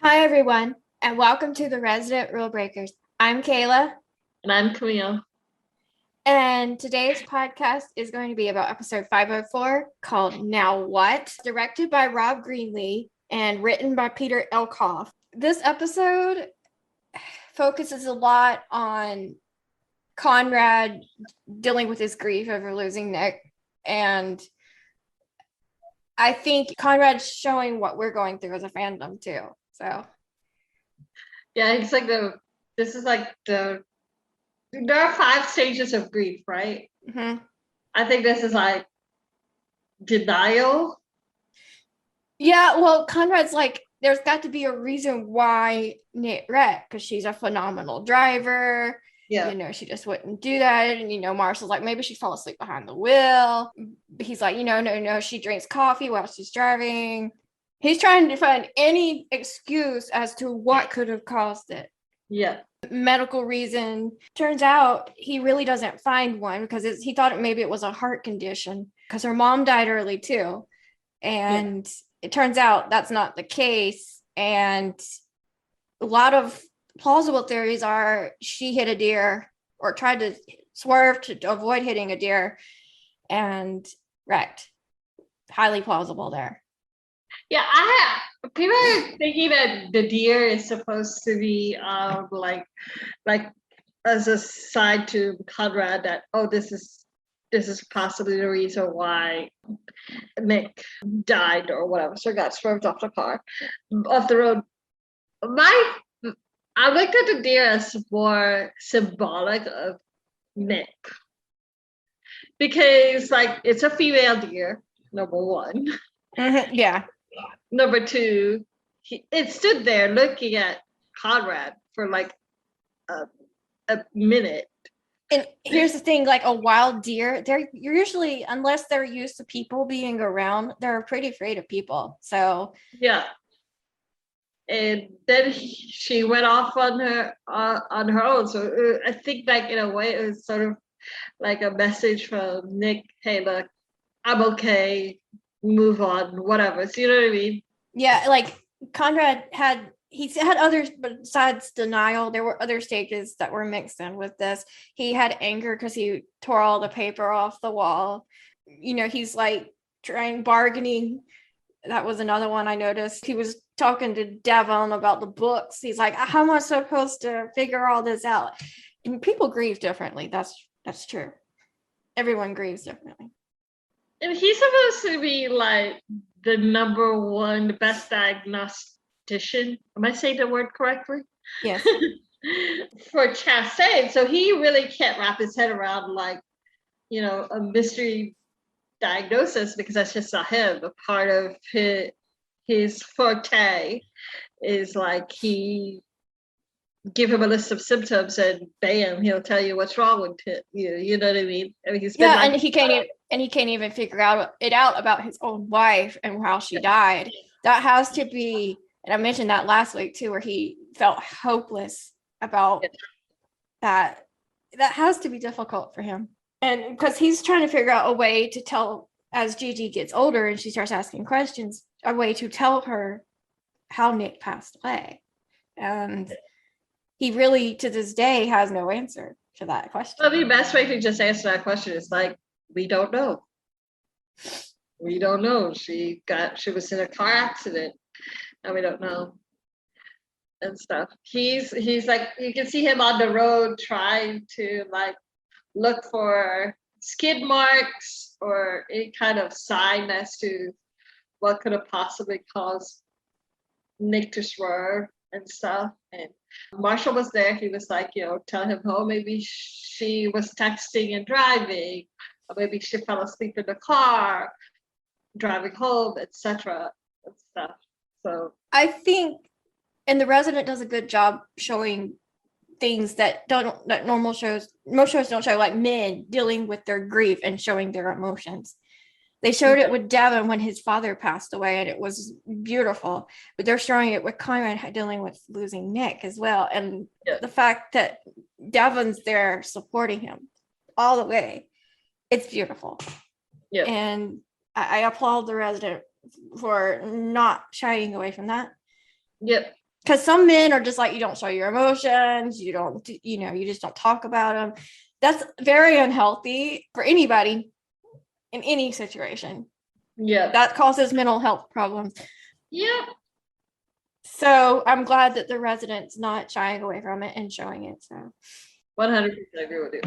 Hi, everyone, and welcome to the Resident Rulebreakers. I'm Kayla, And I'm Camille. and today's podcast is going to be about episode 504 called Now What, directed by Rob Greenlea and written by Peter Elkhoff. This episode focuses a lot on Conrad dealing with his grief over losing Nick, and I think Conrad's showing what we're going through as a fandom too. So Yeah, it's like this is like there are 5 stages of grief, right? mhm. I think this is like denial. Yeah, well, Conrad's like, there's got to be a reason why Nick wrecked because she's a phenomenal driver. Yeah. She just wouldn't do that. And, Marshall's like, maybe she fell asleep behind the wheel. He's like, no, she drinks coffee while she's driving. He's trying to find any excuse as to what could have caused it. Yeah. Medical reason. Turns out he really doesn't find one because he thought maybe it was a heart condition because her mom died early too. And it turns out that's not the case. And a lot of plausible theories are she hit a deer or tried to swerve to avoid hitting a deer and wrecked. Highly plausible there. Yeah, people are thinking that the deer is supposed to be like as a side to Conrad that this is possibly the reason why Nick died or whatever, so got swerved off the road. My I looked at the deer as more symbolic of Nick because, like, it's a female deer, number one. Mm-hmm. Yeah. Number two, it stood there looking at Conrad for like a minute. And here's the thing, like a wild deer, they're usually, unless they're used to people being around, they're pretty afraid of people. So Yeah. And then she went off on her own. So I think, like, in a way, it was sort of like a message from Nick. Hey, look, I'm okay. Move on, whatever. So you know what I mean? yeah, like Conrad had others besides denial. There were other stages that were mixed in with this. He had anger because he tore all the paper off the wall. He's like trying bargaining. That was another one I noticed. He was talking to Devon about the books. He's like, how am I supposed to figure all this out? And people grieve differently. That's true. Everyone grieves differently. And he's supposed to be like the number one, the best diagnostician. Am I saying the word correctly? Yes. For Chastain. So he really can't wrap his head around, like, a mystery diagnosis, because that's just not him. A part of his forte is like he give him a list of symptoms and bam, he'll tell you what's wrong with it. You know what I mean? I mean, he's been and he can't even figure out about his own wife and how she died. That has to be, and I mentioned that last week too, where he felt hopeless about that. That has to be difficult for him. And because he's trying to figure out a way to tell, as Gigi gets older and she starts asking questions, a way to tell her how Nick passed away. And he really, to this day, has no answer to that question. Well, the best way to just answer that question is like, we don't know. We don't know. She was in a car accident and we don't know. And stuff. He's like, you can see him on the road trying to like look for skid marks or any kind of sign as to what could have possibly caused Nick to swerve and stuff. And Marshall was there. He was like, tell him, oh, maybe she was texting and driving, or maybe she fell asleep in the car, driving home, etc. and stuff. So I think, and the Resident does a good job showing things that most shows don't show, like men dealing with their grief and showing their emotions. They showed it with Devon when his father passed away, and it was beautiful. But they're showing it with Conrad dealing with losing Nick as well, and the fact that Devon's there supporting him all the way, it's beautiful. Yeah, and I applaud the Resident for not shying away from that. Yep. Because some men are just like, you don't show your emotions, you don't, you just don't talk about them. That's very unhealthy for anybody in any situation. Yeah. That causes mental health problems. Yeah. So I'm glad that the resident's not shying away from it and showing it. So 100% agree with you.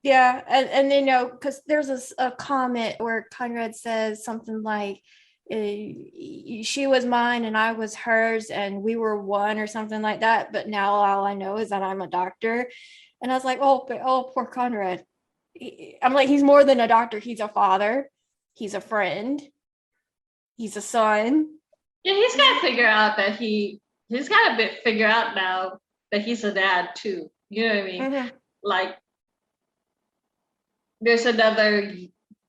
yeah, and because there's a comment where Conrad says something like, she was mine and I was hers and we were one or something like that. But now all I know is that I'm a doctor. And I was like, oh, poor Conrad. I'm like, he's more than a doctor. He's a father. He's a friend. He's a son. Yeah, he's got to figure out that he's got to figure out now that he's a dad too. You know what I mean? Mm-hmm. Like, there's another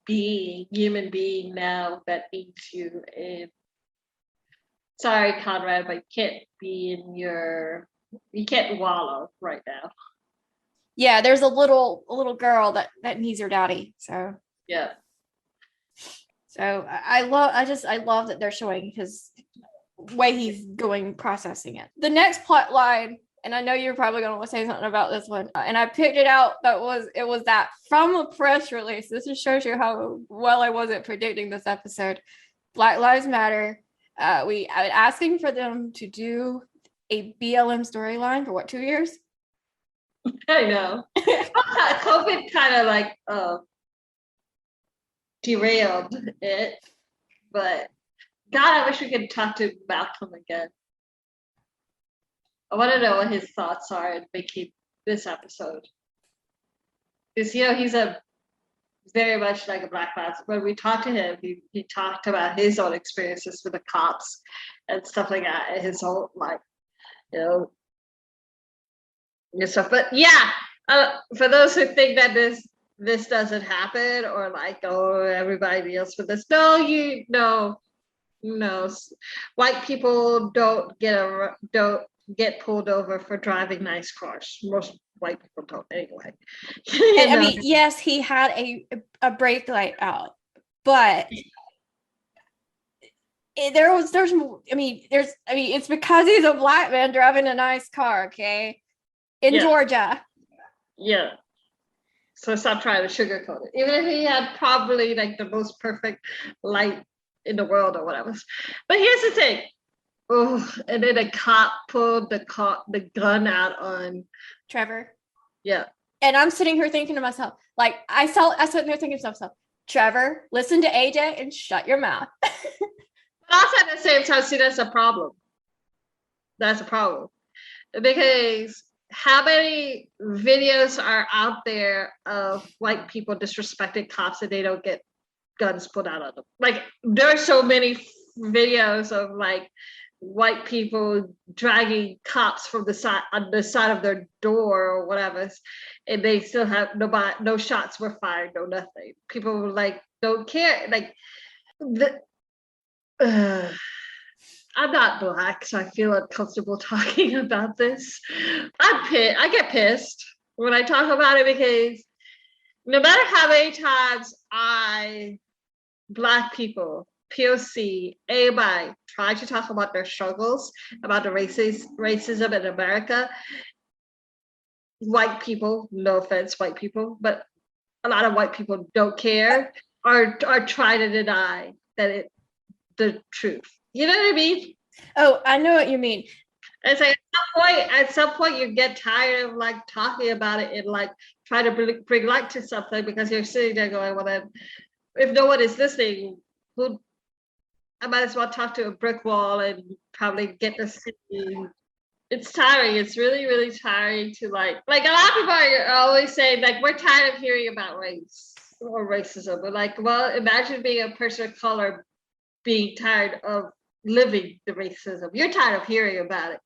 human being now that needs you. And sorry, Conrad, but you can't wallow right now. Yeah, there's a little girl that needs her daddy. So yeah. So I love that they're showing his way he's going processing it. The next plot line, and I know you're probably going to say something about this one, and I picked it out. It was that from a press release. This just shows you how well I wasn't predicting this episode. Black Lives Matter. I was asking for them to do a BLM storyline for 2 years? I know. COVID kind of like derailed it, but God, I wish we could talk to Malcolm again. I want to know what his thoughts are in making this episode. Because, he's a very much like a Black Lives. When we talked to him, he talked about his own experiences with the cops and stuff like that, and his whole, and stuff. But yeah, for those who think that this doesn't happen, or everybody else with this, no, white people don't get pulled over for driving nice cars. Most white people don't anyway. I mean, yes, he had a brake light out, but it's because he's a Black man driving a nice car, okay, in Georgia. Yeah. So stop trying to sugarcoat it. Even if he had probably the most perfect light in the world or whatever. But here's the thing. Oh, and then a cop pulled the gun out on Trevor. Yeah. And I'm sitting here thinking to myself, I sat there thinking to myself, Trevor, listen to AJ and shut your mouth. But also at the same time, see, that's a problem. That's a problem. Because how many videos are out there of white people disrespecting cops and they don't get guns put out on them? There are so many videos of white people dragging cops from the side on the side of their door or whatever, and they still have no shots were fired, no nothing. People don't care. I'm not Black, so I feel uncomfortable talking about this. I get pissed when I talk about it, because no matter how many times Black people, POC, anybody try to talk about their struggles, about the racism in America, white people, no offense, white people, but a lot of white people don't care or try to deny that the truth. You know what I mean? Oh, I know what you mean. It's at some point you get tired of talking about it and try to bring light to something, because you're sitting there going, well, then if no one is listening, I might as well talk to a brick wall and probably get the scene. It's tiring. It's really, really tiring to a lot of people are always saying we're tired of hearing about race or racism. But well, imagine being a person of color being tired of living the racism. You're tired of hearing about it.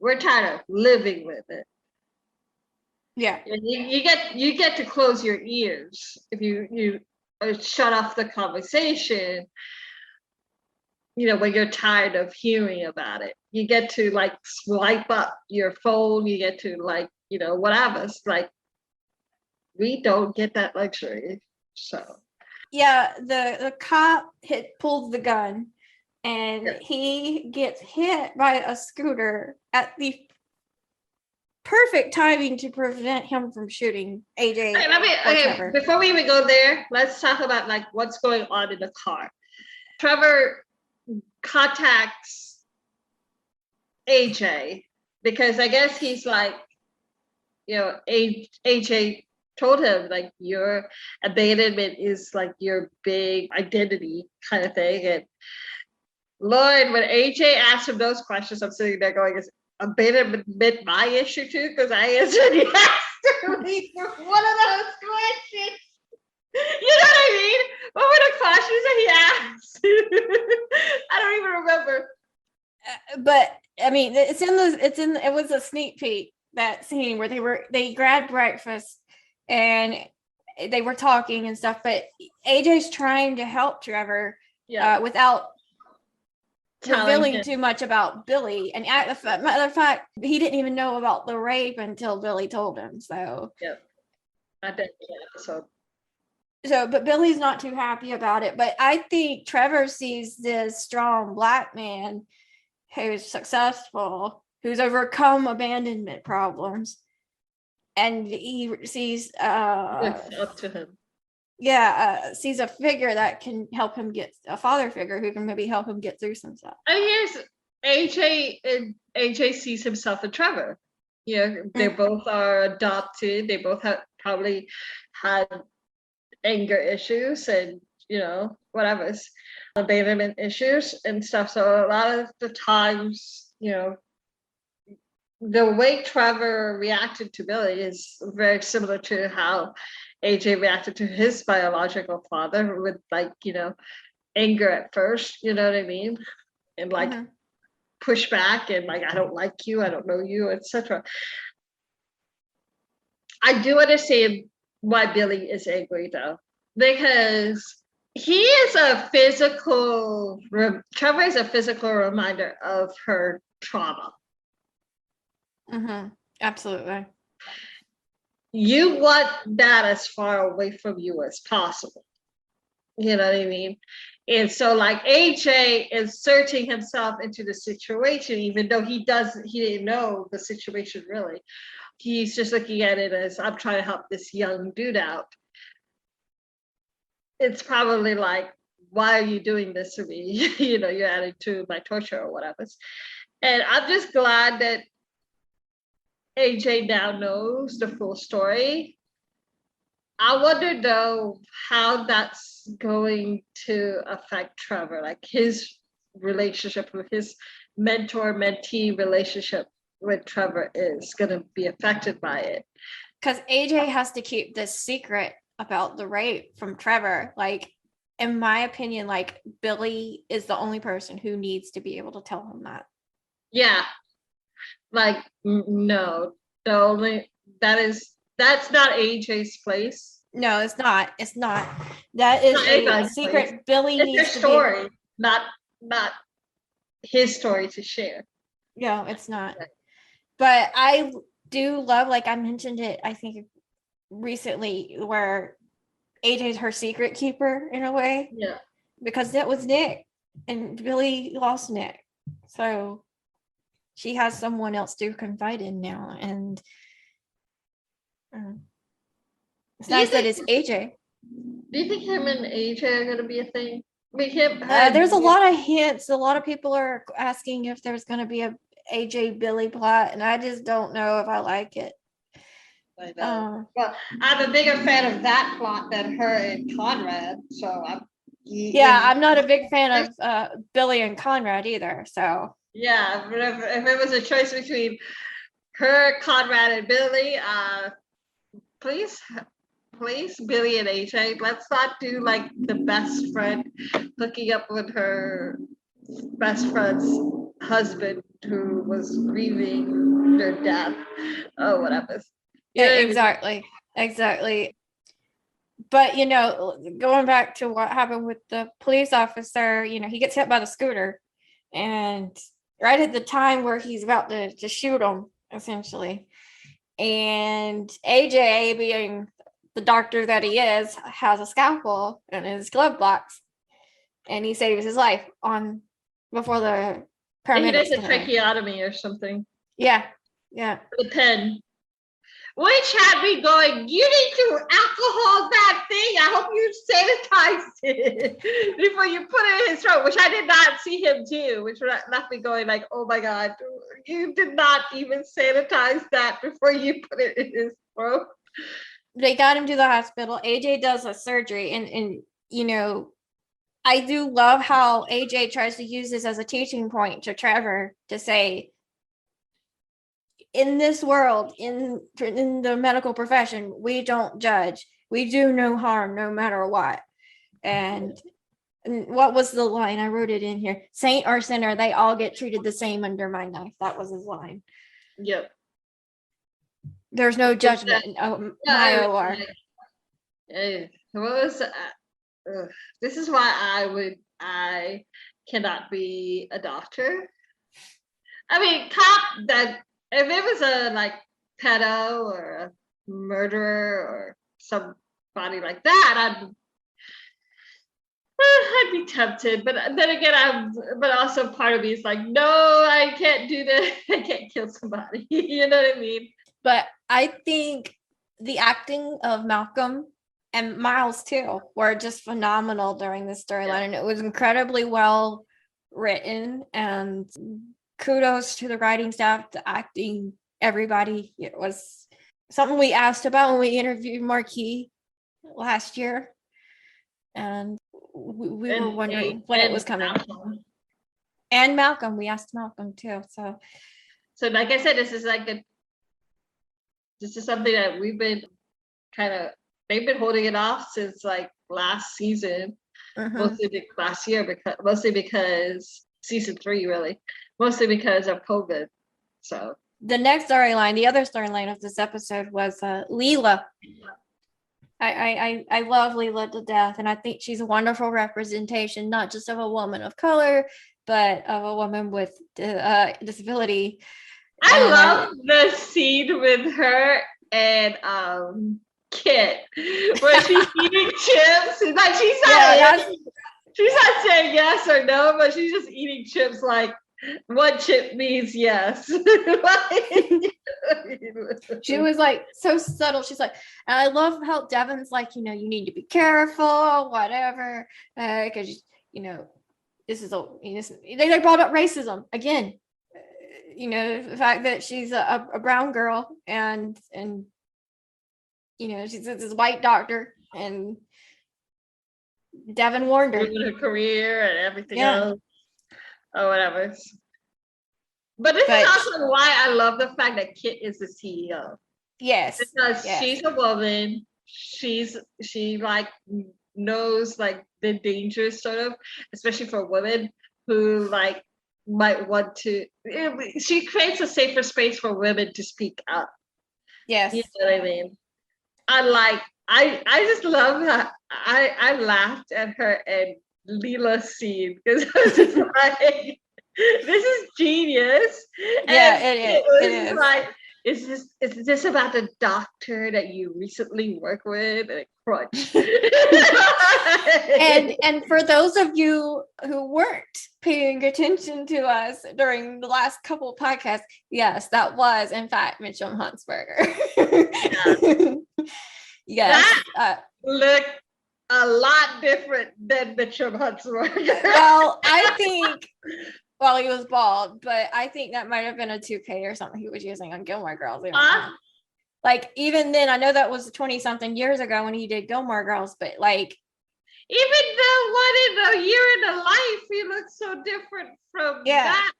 We're tired of living with it. Yeah. And you get to close your ears if you shut off the conversation. When you're tired of hearing about it, you get to swipe up your phone. You get to whatever. It's we don't get that luxury. So yeah, the cop pulls the gun, and Yeah. he gets hit by a scooter at the perfect timing to prevent him from shooting AJ or Trevor. Before we even go there, let's talk about like what's going on in the car. Trevor contacts AJ because I guess he's like, AJ told him like your abandonment is like your big identity kind of thing. And Lord, when AJ asked him those questions, I'm sitting there going, is abandonment my issue too? Because I answered yes to one of those questions. You know what I mean? What were the questions that he asked? I don't even remember. But I mean, it was a sneak peek, that scene where they grabbed breakfast and they were talking and stuff, but AJ's trying to help Trevor without revealing too much about Billie. And matter of fact, he didn't even know about the rape until Billie told him. So I bet episode. So, but Billie's not too happy about it. But I think Trevor sees this strong Black man who's successful, who's overcome abandonment problems, and he sees up to him. Sees a figure that can help him get a father figure who can maybe help him get through some stuff. And here's AJ, and AJ sees himself in Trevor. They both are adopted. They both have probably had anger issues and whatever, abandonment issues and stuff. So a lot of the times, the way Trevor reacted to Billie is very similar to how AJ reacted to his biological father, with like, anger at first, you know what I mean? And like push back and like, I don't like you, I don't know you, etc. I do understand why Billie is angry though, because Trevor is a physical reminder of her trauma. Absolutely. You want that as far away from you as possible. You know what I mean? And so like AJ inserting himself into the situation, even though he didn't know the situation really. He's just looking at it as, I'm trying to help this young dude out. It's probably like, why are you doing this to me? You're adding to my torture or whatever. And I'm just glad that AJ now knows the full story. I wonder though how that's going to affect Trevor, like his relationship with his mentor-mentee relationship with Trevor is going to be affected by it. Because AJ has to keep this secret about the rape from Trevor. Like, in my opinion, like Billie is the only person who needs to be able to tell him that. Yeah. Like, no, that's not AJ's place. No, it's not. It's not. That is a secret place. Billie it's needs their story, not his story to share. No, it's not. But I do love, like I mentioned it, I think recently, where AJ's her secret keeper in a way. Yeah. Because that was Nick, and Billie lost Nick. So she has someone else to confide in now, and it's nice that it's AJ. Do you think him and AJ are going to be a thing? There's a lot of hints. A lot of people are asking if there's going to be a AJ Billie plot, and I just don't know if I like it. I know. Well, I'm a bigger fan of that plot than her and Conrad. So I'm not a big fan of Billie and Conrad either. So yeah, but if it was a choice between her, Conrad, and Billie, please, Billie and AJ. Let's not do like the best friend hooking up with her best friend's husband who was grieving their death or whatever. Yeah, exactly. But going back to what happened with the police officer, he gets hit by the scooter, and right at the time where he's about to shoot him, essentially. And AJ, being the doctor that he is, has a scalpel in his glove box, and he saves his life on before the He paramedics. does a tracheotomy or something. Yeah. The pen. Which had me going, you need to alcohol that thing. I hope you sanitized it before you put it in his throat, which I did not see him do, which left me going like, oh my God, you did not even sanitize that before you put it in his throat. They got him to the hospital. AJ does a surgery, and you know, I do love how AJ tries to use this as a teaching point to Trevor to say, in this world, in the medical profession, we don't judge. We do no harm, no matter what. And what was the line? I wrote it in here. Saint or sinner, they all get treated the same under my knife. That was his line. Yep. There's no judgment in my OR. What was this is why I cannot be a doctor. I mean, cop that if it was a like pedo or a murderer or somebody like that, I'd be tempted. But then again, but also part of me is like, no, I can't do that. I can't kill somebody. You know what I mean? But I think the acting of Malcolm and Miles too were just phenomenal during this storyline, and it was incredibly well written. And kudos to the writing staff, the acting, everybody. It was something we asked about when we interviewed Marquis last year, and we were wondering when it was coming. Malcolm. And Malcolm, we asked Malcolm too. So like I said, this is something that we've been they've been holding it off since like last season, mostly last year, mostly because season 3, really, mostly because of COVID. So the next storyline, the other storyline of this episode was Leela. I love Leela to death, and I think she's a wonderful representation, not just of a woman of color, but of a woman with disability. I love the scene with her and Kit, where she's eating chips. Like she's not saying yes or no, but she's just eating chips like one chip means yes. She was like so subtle. She's like, and I love how Devon's like, you need to be careful, whatever, because this is they brought up racism again. The fact that she's a brown girl and she's this white doctor, and Devon warned her. Her career and everything else. Or whatever. But this is also why I love the fact that Kit is the CEO. Yes. Because she's a woman. She like knows like the dangers, sort of, especially for women who like might want to. She creates a safer space for women to speak up. Yes. You know what I mean? I just love that. I laughed at her and Leela's scene because I was just like, this is genius. Yeah, and it is. Like, is this about the doctor that you recently worked with? And crunch. and for those of you who weren't paying attention to us during the last couple of podcasts, yes, that was in fact Mitchum Huntsberger. Yes. That looked a lot different than Mitchum Huntsberger. Well, I think he was bald, but I think that might have been a toupee or something he was using on Gilmore Girls. Like even then, I know that was 20-something years ago when he did Gilmore Girls, but like even the one in A Year in the Life, he looks so different from that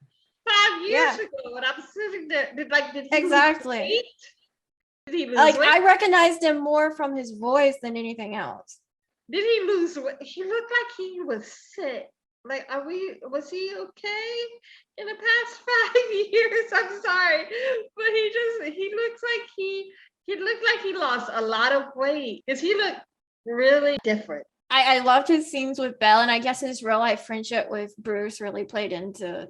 5 years ago. And I'm sitting there, did he exactly. lose weight? Did he lose weight? I recognized him more from his voice than anything else. Did he lose weight? He looked like he was sick. Like, was he okay in the past 5 years? I'm sorry, but he looks like he looked like he lost a lot of weight because he looked really different. I loved his scenes with Belle, and I guess his real life friendship with Bruce really played into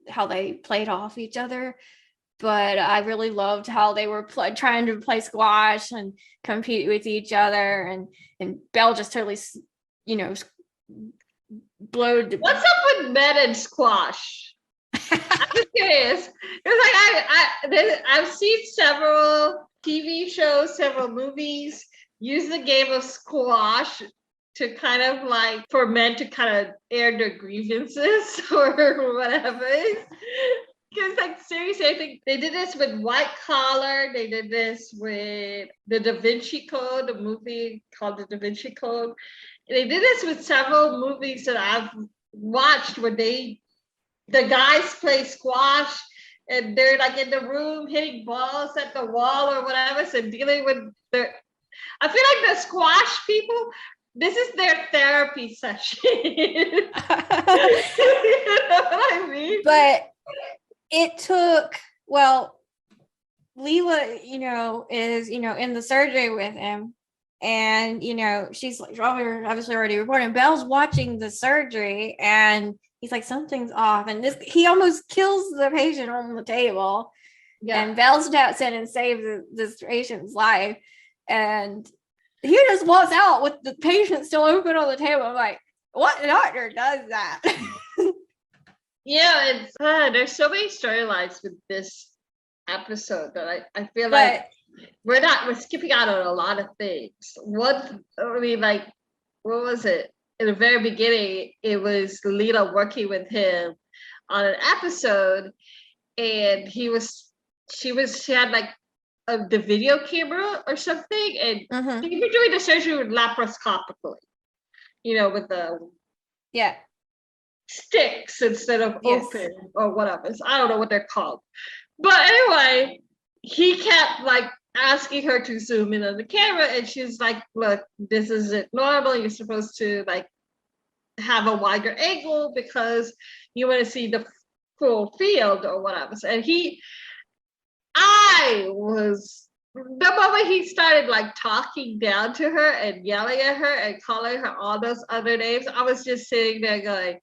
how they played off each other. But I really loved how they were trying to play squash and compete with each other, and Belle just totally, blowed. What's up with men and squash? I'm just curious. It's like I've seen several TV shows, several movies use the game of squash to kind of like for men to kind of air their grievances or whatever. Because like seriously, I think they did this with White Collar. They did this with the Da Vinci Code, the movie called the Da Vinci Code. They did this with several movies that I've watched where the guys play squash and they're like in the room hitting balls at the wall or whatever. So dealing with I feel like the squash people, this is their therapy session. You know what I mean? But it took, well, Leela, is, in the surgery with him. And, she's like, obviously already reporting. Belle's watching the surgery and he's like, something's off. And he almost kills the patient on the table. Yeah. And Belle steps in and saves this patient's life. And he just walks out with the patient still open on the table. I'm like, what doctor does that? Yeah, it's there's so many storylines with this episode that I feel like we're skipping out on a lot of things. What was it? In the very beginning, it was Leela working with him on an episode, and she had like the video camera or something, and she was doing the surgery laparoscopically, with the sticks instead of open or whatever. So I don't know what they're called. But anyway, he kept like asking her to zoom in on the camera, and she's like, look, this isn't normal. You're supposed to like have a wider angle because you want to see the full field or whatever. And the moment he started like talking down to her and yelling at her and calling her all those other names, I was just sitting there going,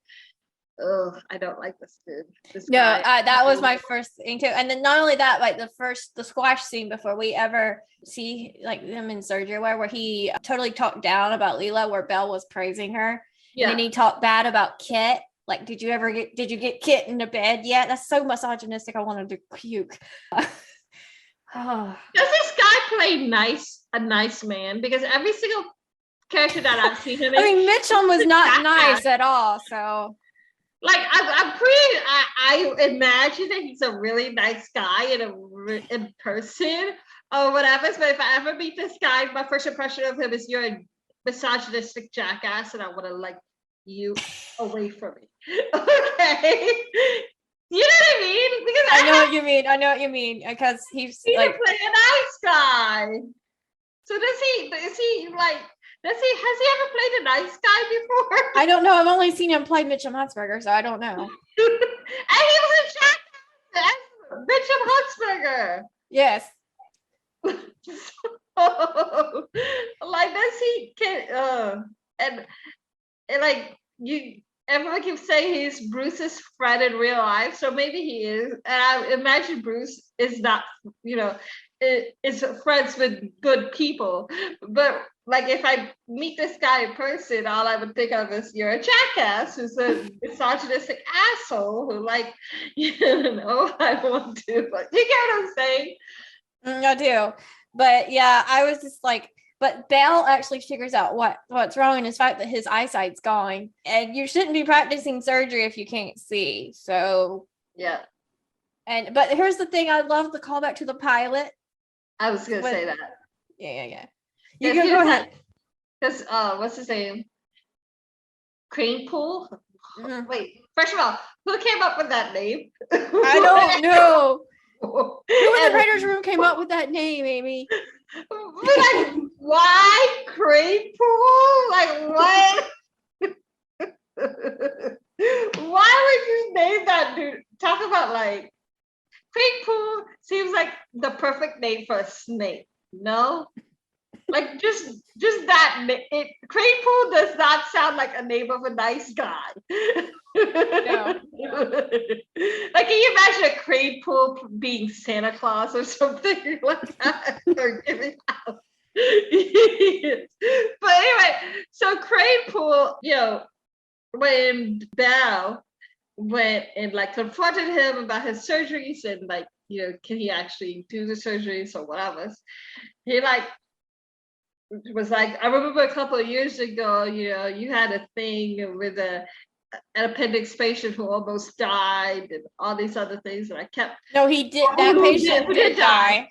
oh, I don't like this dude. That was my first thing too. And then not only that, like the squash scene before we ever see like them in surgery where he totally talked down about Leela, where Belle was praising her. Yeah. And then he talked bad about Kit. Like, did you get Kit into bed yet? That's so misogynistic. I wanted to puke. Does this guy play a nice man? Because every single character that I've seen him in, Mitchum was not nice at all. So, like, I imagine that he's a really nice guy in person or whatever. But if I ever meet this guy, my first impression of him is you're a misogynistic jackass, and I want to like you away from me. Okay. You know what I mean? Because I know what you mean. Because he's like play a nice guy. So has he ever played a nice guy before? I don't know. I've only seen him play Mitchum Huntsberger, so I don't know. And he was a jackass. Mitchum Huntsberger. Yes. So, like, does he and like everyone keeps saying he's Bruce's friend in real life, so maybe he is. And I imagine Bruce is not, is friends with good people. But like, if I meet this guy in person, all I would think of is you're a jackass who's a misogynistic asshole who I want to. But you get what I'm saying? I do. But yeah, I was just like, but Belle actually figures out what's wrong in his fact that his eyesight's going, and you shouldn't be practicing surgery if you can't see. So yeah. But here's the thing: I love the callback to the pilot. I was gonna say that. Yeah. You go ahead. Because what's his name? Kranepool. Mm-hmm. Wait. First of all, who came up with that name? I don't know. Who in the writer's room came up with that name, Amy? Like, why Kranepool? Like, what? Why would you name that dude? Talk about like Kranepool seems like the perfect name for a snake. No, like just that. Kranepool does not sound like a name of a nice guy. No. Like, can you imagine a Kranepool being Santa Claus or something like that, or giving out? But anyway, so Kranepool, when Belle went and like confronted him about his surgeries and like, can he actually do the surgeries or whatever, he like was like, I remember a couple of years ago, you had a thing with an appendix patient who almost died and all these other things, and I kept No, he did. That patient did die.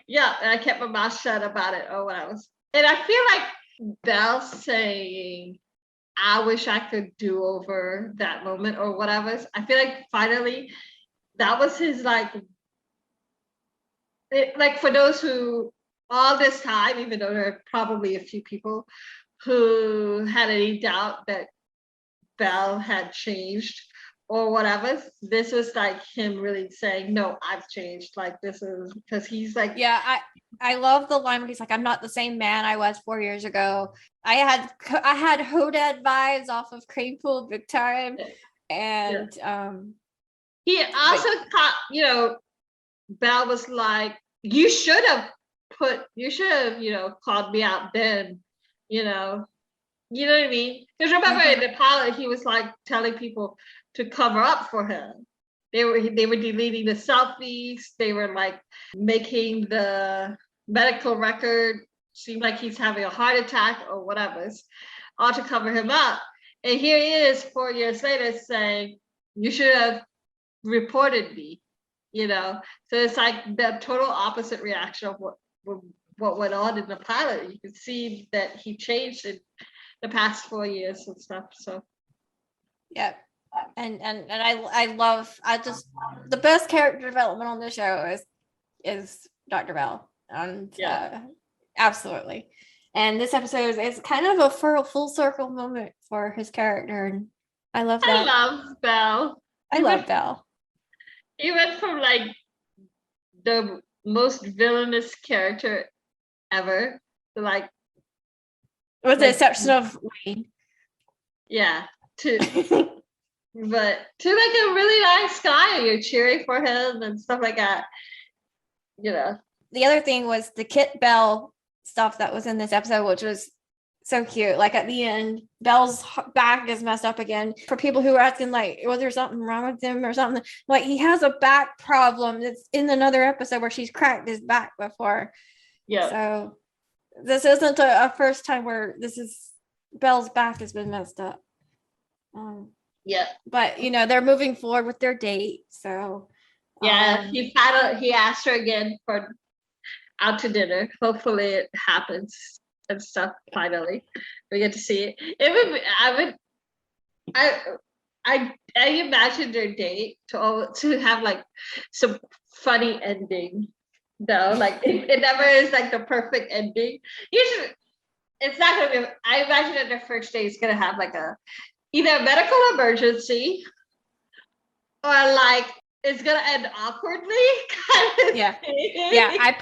Yeah, and I kept my mouth shut about it or whatever. And I feel like Belle saying, I wish I could do over that moment or whatever. I feel like finally that was his like for those who all this time, even though there are probably a few people who had any doubt that Belle had changed or whatever, this was like him really saying, no, I've changed. Like this is because he's like, yeah, I love the line where he's like, I'm not the same man I was 4 years ago. I had Hodad vibes off of Kranepool big time. And he also caught, Belle was like, you should have called me out then, you know what I mean? Because remember in the pilot, he was like telling people to cover up for him. They were deleting the selfies. They were like making the medical record seem like he's having a heart attack or whatever, all to cover him up. And here he is 4 years later saying, you should have reported me, So it's like the total opposite reaction of what went on in the pilot. You can see that he changed in the past 4 years and stuff. So yeah. And I just the best character development on the show is Dr. Bell. And absolutely. And this episode is kind of a full circle moment for his character. And I love that. I love Bell. I love Bell. He went from like the most villainous character ever to like, with the exception of Wayne. Yeah. But to like a really nice guy, and you're cheering for him and stuff like that. The other thing was the Kit Bell stuff that was in this episode, which was so cute. Like at the end, Bell's back is messed up again. For people who are asking, like, was there something wrong with him or something? Like, he has a back problem that's in another episode where she's cracked his back before. Yeah. So this isn't a first time where Bell's back has been messed up. But they're moving forward with their date. So he asked her again for out to dinner. Hopefully it happens and stuff. Finally, we get to see it. I imagine their date to have like some funny ending though. Like it never is like the perfect ending. Usually it's not gonna be. I imagine that their first date is gonna have like either a medical emergency or like it's gonna end awkwardly kind of thing. Yeah, I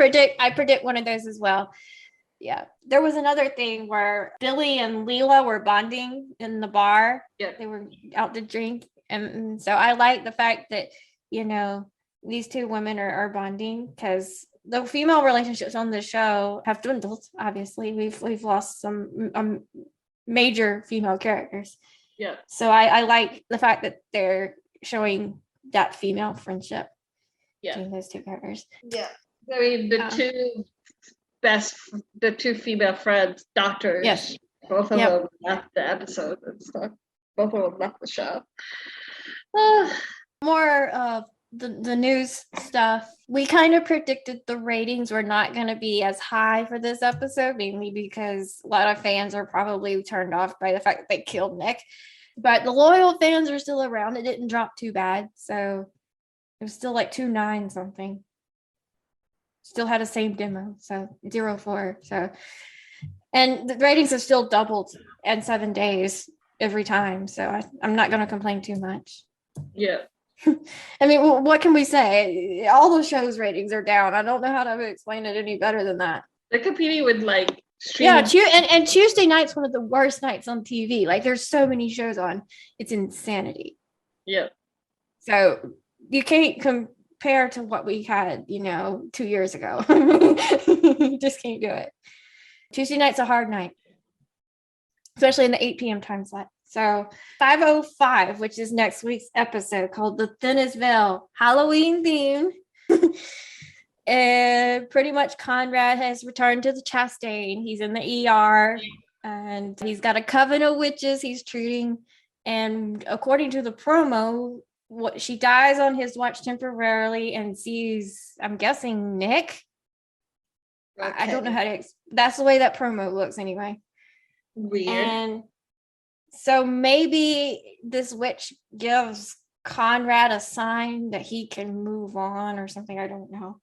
predict one of those as well. Yeah, there was another thing where Billie and Leela were bonding in the bar. Yeah, they were out to drink, and so I like the fact that these two women are bonding, because the female relationships on the show have dwindled. Obviously, we've lost some major female characters. Yeah. So I like the fact that they're showing that female friendship between those two characters. Yeah. I mean, the two female friends, doctors. Yes. Both of them left the episode and stuff. Both of them left the show. More of the news stuff. We kind of predicted the ratings were not going to be as high for this episode, mainly because a lot of fans are probably turned off by the fact that they killed Nick. But the loyal fans are still around. It didn't drop too bad. So it was still like 2.9 something. Still had the same demo. So 0.4. So, and the ratings have still doubled in 7 days every time. So I'm not going to complain too much. Yeah. I mean, what can we say? All those shows' ratings are down. I don't know how to explain it any better than that. They're competing with like streaming. Yeah, and Tuesday night's one of the worst nights on TV. Like, there's so many shows on. It's insanity. Yeah. So you can't compare to what we had, 2 years ago. You just can't do it. Tuesday night's a hard night, especially in the 8 p.m. time slot. So 505, which is next week's episode, called The Thinnest Veil, Halloween theme. And pretty much Conrad has returned to the Chastain. He's in the ER and he's got a coven of witches he's treating. And according to the promo, what she dies on his watch temporarily and sees, I'm guessing, Nick. Okay. I don't know how to. That's the way that promo looks, anyway. Weird. And so maybe this witch gives Conrad a sign that he can move on or something. I don't know.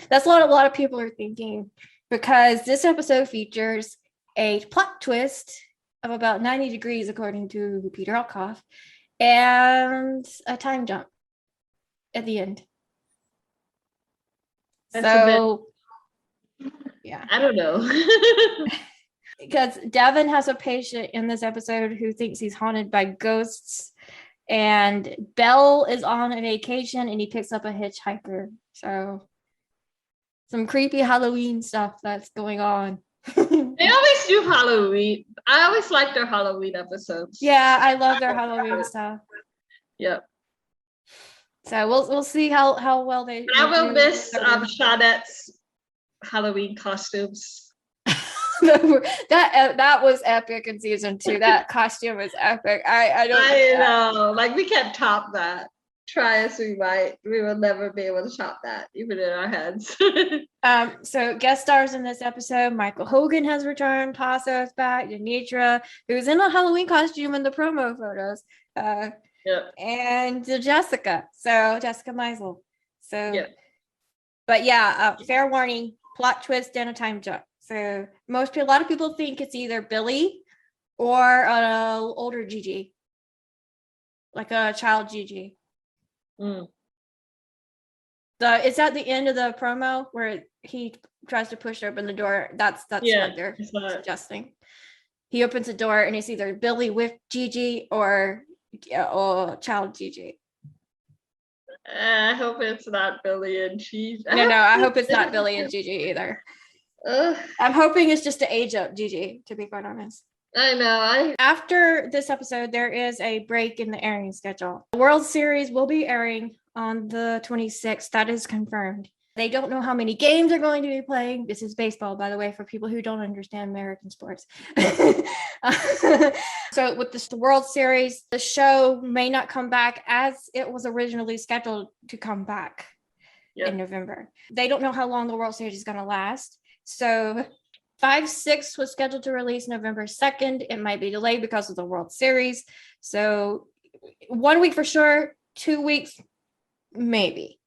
That's what a lot of people are thinking, because this episode features a plot twist of about 90 degrees, according to Peter Elkhoff, and a time jump at the end. That's yeah. I don't know. Because Devon has a patient in this episode who thinks he's haunted by ghosts, and Belle is on a vacation and he picks up a hitchhiker. So some creepy Halloween stuff that's going on. They always do Halloween. I always like their Halloween episodes. Yeah, I love their Halloween stuff. Yep. So we'll see how well they. But I will miss Shawnette's Halloween costumes. that was epic in season 2. That costume is epic. I know. Like, we can't top that. Try as we might, we will never be able to top that, even in our heads. So guest stars in this episode: Michael Hogan has returned, Tasso is back, Janitra, who's in a Halloween costume in the promo photos, and Jessica. So Jessica Meisel. So, but yeah, fair warning: plot twist and a time jump. So a lot of people think it's either Billie or an older Gigi, like a child Gigi. It's at the end of the promo where he tries to push open the door. That's what they're suggesting. He opens the door and it's either Billie with Gigi or child Gigi. I hope it's not Billie and Gigi. No, I hope it's not Billie and Gigi either. I'm hoping it's just to age up Gigi, to be quite honest. I know. After this episode, there is a break in the airing schedule. The World Series will be airing on the 26th. That is confirmed. They don't know how many games they're going to be playing. This is baseball, by the way, for people who don't understand American sports. So with the World Series, the show may not come back as it was originally scheduled to come back in November. They don't know how long the World Series is going to last. So 5/6 was scheduled to release November 2nd. It might be delayed because of the World Series. So 1 week for sure, 2 weeks, maybe.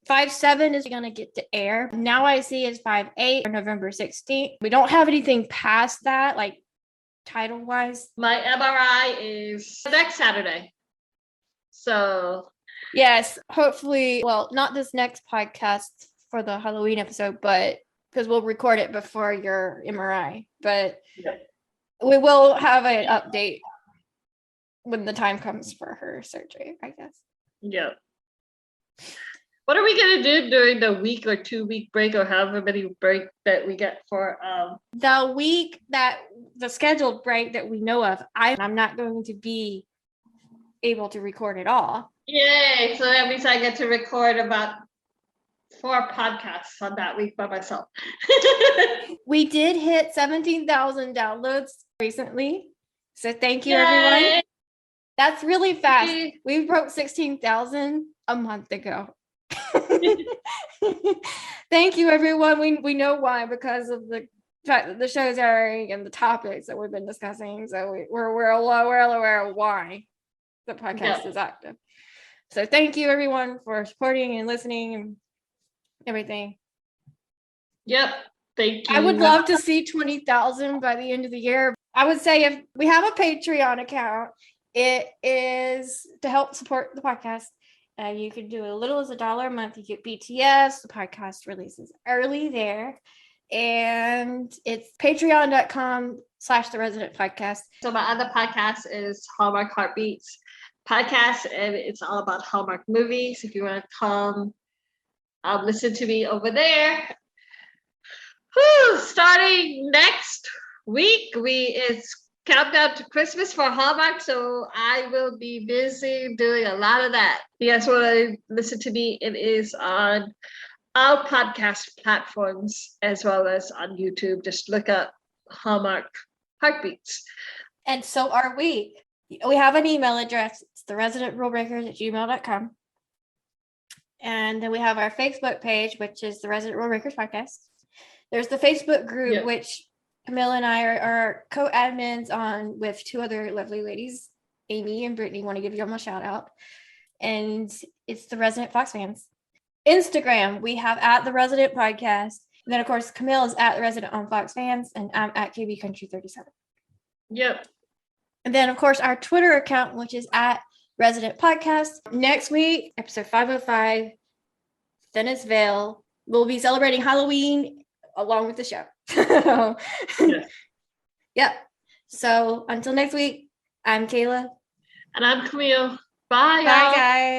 5/7 is going to get to air. Now I see it's 5/8 or November 16th. We don't have anything past that, like title wise. My MRI is next Saturday. So yes, hopefully, well, not this next podcast for the Halloween episode, but because we'll record it before your MRI, but we will have an update when the time comes for her surgery, I guess. Yeah. What are we going to do during the week or 2 week break or however many break that we get for the week that the scheduled break that we know of? I'm not going to be able to record at all. Yay. So that means I get to record about 4 podcasts on that week by myself. We did hit 17,000 downloads recently. So thank you, everyone. That's really fast. We broke 16,000 a month ago. Thank you, everyone. We know why, because of the fact that the show's airing and the topics that we've been discussing. So we're well aware of why the podcast is active. So thank you, everyone, for supporting and listening and everything. Yep. Thank you. I would love to see 20,000 by the end of the year. I would say if we have a Patreon account, it is to help support the podcast. You can do as little as $1 a month. You get BTS. The podcast releases early there. And it's patreon.com/The Resident Podcast. So my other podcast is Hallmark Heartbeats Podcast, and it's all about Hallmark movies. If you want to come listen to me over there. Starting next week. It's countdown to Christmas for Hallmark, so I will be busy doing a lot of that. You guys want to listen to me? It is on all podcast platforms as well as on YouTube. Just look up Hallmark Heartbeats. And so are we. We have an email address. It's theresidentRulebreakers@gmail.com. And then we have our Facebook page, which is the Resident Rulebreakers Podcast. There's the Facebook group, which Camille and I are co-admins on with two other lovely ladies, Amy and Brittany. Want to give them a shout out. And it's the Resident Fox Fans. Instagram, we have at the Resident Podcast. And then, of course, Camille is at the Resident on Fox Fans, and I'm at KB Country 37. Yep. And then, of course, our Twitter account, which is at Resident Podcast. Next week, episode 505, Thinnest Veil. We'll be celebrating Halloween along with the show. Yep. So until next week, I'm Kayla. And I'm Camille. Bye, Bye, guys.